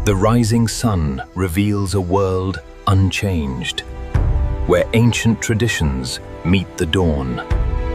The rising sun reveals a world unchanged, where ancient traditions meet the dawn.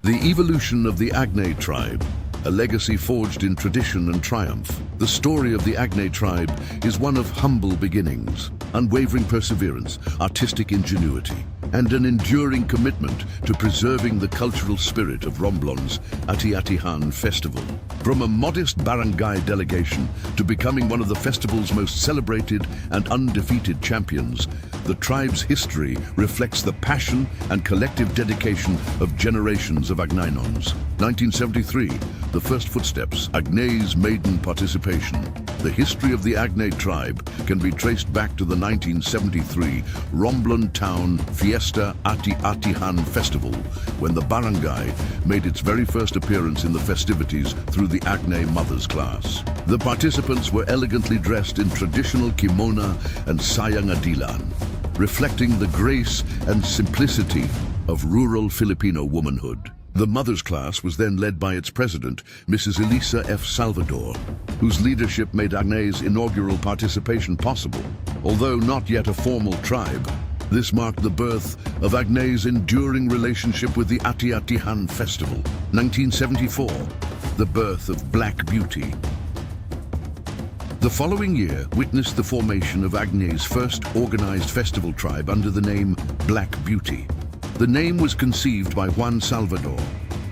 The evolution of the Agnay tribe, a legacy forged in tradition and triumph. The story of the Agnay tribe is one of humble beginnings, unwavering perseverance, artistic ingenuity, and an enduring commitment to preserving the cultural spirit of Romblon's Ati-Atihan festival. From a modest barangay delegation to becoming one of the festival's most celebrated and undefeated champions, the tribe's history reflects the passion and collective dedication of generations of Agnaynons. 1973, the first footsteps, Agnay's maiden participation. The history of the Agnay tribe can be traced back to the 1973 Romblon Town Fiesta Ati-Atihan Festival, when the barangay made its very first appearance in the festivities through the Agnay Mothers class. The participants were elegantly dressed in traditional kimono and sayang adilan, reflecting the grace and simplicity of rural Filipino womanhood. The Mothers class was then led by its president, Mrs. Elisa F. Salvador, whose leadership made Agnay's inaugural participation possible. Although not yet a formal tribe, this marked the birth of Agnay's enduring relationship with the Ati-Atihan Festival. 1974, the birth of Black Beauty. The following year witnessed the formation of Agnay's first organized festival tribe under the name Black Beauty. The name was conceived by Juan Salvador,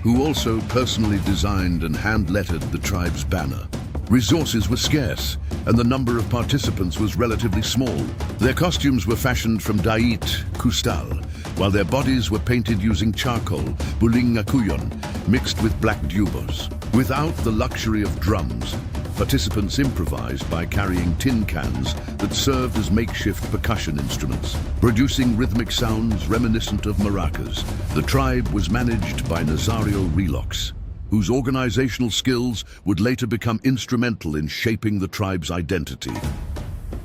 who also personally designed and hand-lettered the tribe's banner. Resources were scarce, and the number of participants was relatively small. Their costumes were fashioned from dait, kustal, while their bodies were painted using charcoal, buling akuyon, mixed with black dubos. Without the luxury of drums, participants improvised by carrying tin cans that served as makeshift percussion instruments, producing rhythmic sounds reminiscent of maracas. The tribe was managed by Nazario Relox, whose organizational skills would later become instrumental in shaping the tribe's identity.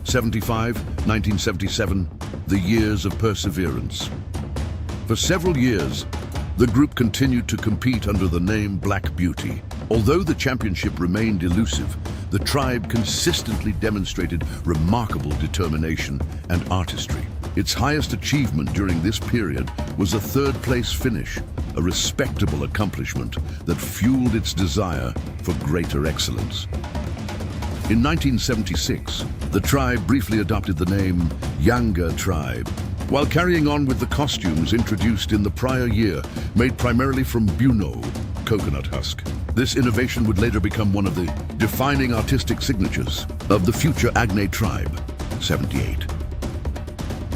1977, the years of perseverance. For several years, the group continued to compete under the name Black Beauty. Although the championship remained elusive, the tribe consistently demonstrated remarkable determination and artistry. Its highest achievement during this period was a third-place finish, a respectable accomplishment that fueled its desire for greater excellence. In 1976, the tribe briefly adopted the name Yanga Tribe, while carrying on with the costumes introduced in the prior year, made primarily from buno, coconut husk. This innovation would later become one of the defining artistic signatures of the future Agnay tribe. 78.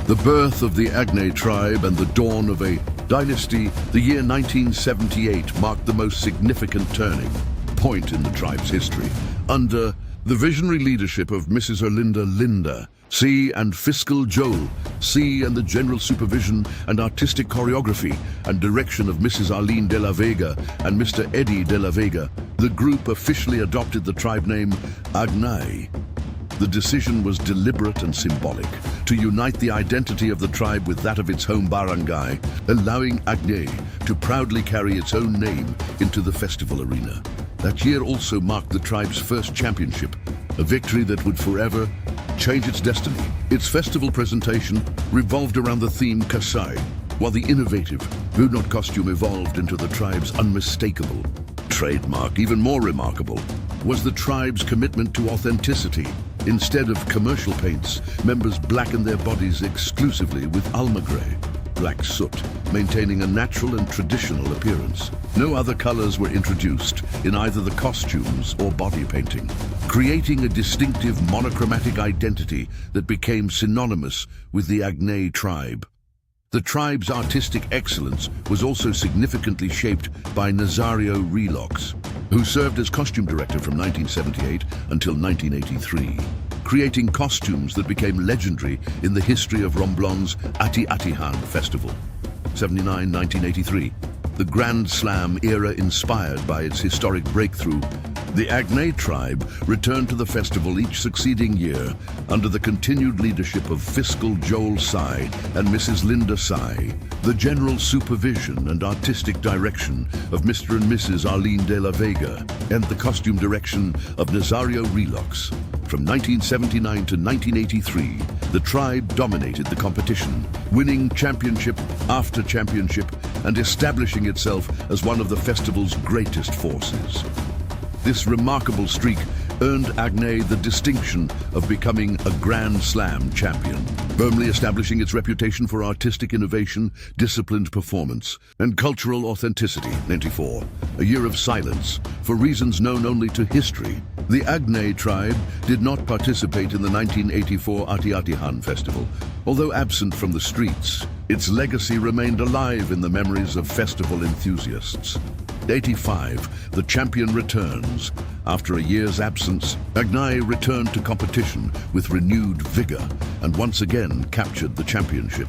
The birth of the Agnay tribe and the dawn of a dynasty, the year 1978 marked the most significant turning point in the tribe's history. Under the visionary leadership of Mrs. Erlinda Linda C. and Fiscal Joel C. and the general supervision and artistic choreography and direction of Mrs. Arlene de la Vega and Mr. Eddie de la Vega, the group officially adopted the tribe name Agnay. The decision was deliberate and symbolic, to unite the identity of the tribe with that of its home barangay, allowing Agnay to proudly carry its own name into the festival arena. That year also marked the tribe's first championship, a victory that would forever change its destiny. Its festival presentation revolved around the theme Kasai, while the innovative Bunot costume evolved into the tribe's unmistakable trademark. Even more remarkable was the tribe's commitment to authenticity. Instead of commercial paints, members blackened their bodies exclusively with almagre, black soot, maintaining a natural and traditional appearance. No other colors were introduced in either the costumes or body painting, creating a distinctive monochromatic identity that became synonymous with the Agnay tribe. The tribe's artistic excellence was also significantly shaped by Nazario Relox, who served as costume director from 1978 until 1983, creating costumes that became legendary in the history of Romblon's Ati-Atihan festival. 1983, the Grand Slam era inspired by its historic breakthrough. The Agnay tribe returned to the festival each succeeding year under the continued leadership of Fiscal Joel Sai and Mrs. Linda Sai, the general supervision and artistic direction of Mr. and Mrs. Arlene de la Vega, and the costume direction of Nazario Relox. From 1979 to 1983, the tribe dominated the competition, winning championship after championship and establishing itself as one of the festival's greatest forces. This remarkable streak earned Agnay the distinction of becoming a Grand Slam champion, firmly establishing its reputation for artistic innovation, disciplined performance, and cultural authenticity. 94, a year of silence, for reasons known only to history. The Agnay tribe did not participate in the 1984 Ati-Ati-Han festival. Although absent from the streets, its legacy remained alive in the memories of festival enthusiasts. 85, the champion returns. After a year's absence, Agnay returned to competition with renewed vigor and once again captured the championship.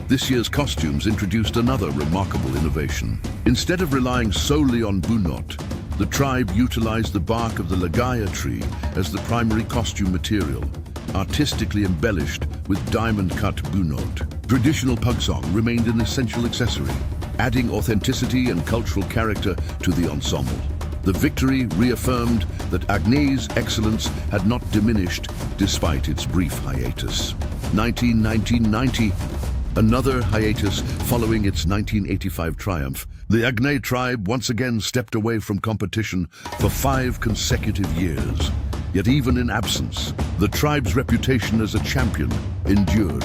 This year's costumes introduced another remarkable innovation. Instead of relying solely on bunot, the tribe utilized the bark of the lagaya tree as the primary costume material, artistically embellished with diamond-cut bunot. Traditional pugsong remained an essential accessory, adding authenticity and cultural character to the ensemble. The victory reaffirmed that Agnay's excellence had not diminished despite its brief hiatus. 1990, another hiatus following its 1985 triumph. The Agnay tribe once again stepped away from competition for 5 consecutive years. Yet even in absence, the tribe's reputation as a champion endured.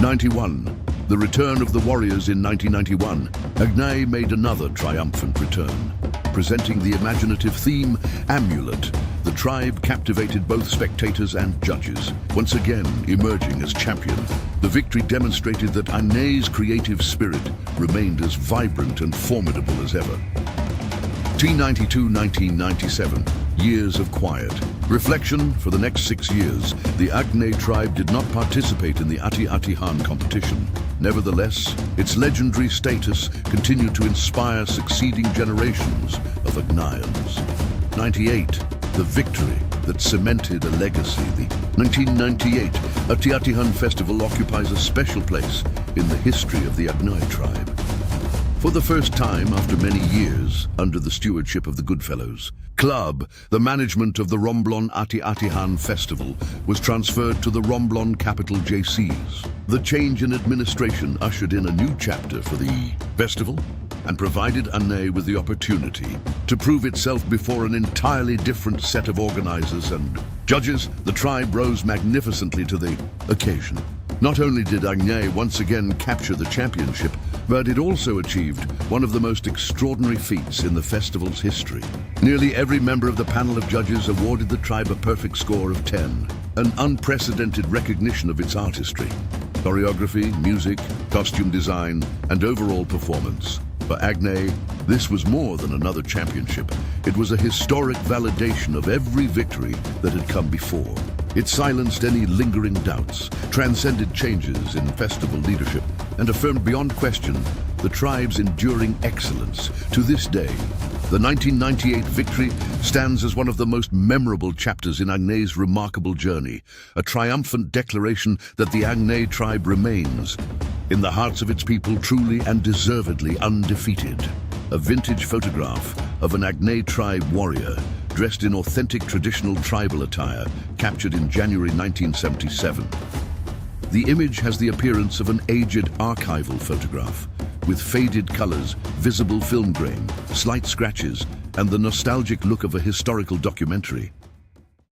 91. The return of the warriors in 1991, Agnay made another triumphant return. Presenting the imaginative theme, Amulet, the tribe captivated both spectators and judges, once again emerging as champion. The victory demonstrated that Agnay's creative spirit remained as vibrant and formidable as ever. T92-1997, years of quiet. Reflection: for the next 6 years, the Agnay tribe did not participate in the Ati-Ati-Han competition. Nevertheless, its legendary status continued to inspire succeeding generations of Agnayans. 98, the victory that cemented a legacy. The 1998 Ati-Ati-Han festival occupies a special place in the history of the Agnay tribe. For the first time after many years, under the stewardship of the Goodfellows, Club, the management of the Romblon Ati-Ati-Han festival, was transferred to the Romblon capital JCs. The change in administration ushered in a new chapter for the festival and provided Agnay with the opportunity to prove itself before an entirely different set of organizers and judges. The tribe rose magnificently to the occasion. Not only did Agnay once again capture the championship, but it also achieved one of the most extraordinary feats in the festival's history. Nearly every member of the panel of judges awarded the tribe a perfect score of 10, an unprecedented recognition of its artistry, choreography, music, costume design, and overall performance. For Agnay, this was more than another championship. It was a historic validation of every victory that had come before. It silenced any lingering doubts, transcended changes in festival leadership, and affirmed beyond question the tribe's enduring excellence. To this day, the 1998 victory stands as one of the most memorable chapters in Agnay's remarkable journey, a triumphant declaration that the Agnay tribe remains, in the hearts of its people, truly and deservedly undefeated. A vintage photograph of an Agnay tribe warrior dressed in authentic traditional tribal attire, captured in January 1977. The image has the appearance of an aged archival photograph, with faded colors, visible film grain, slight scratches, and the nostalgic look of a historical documentary.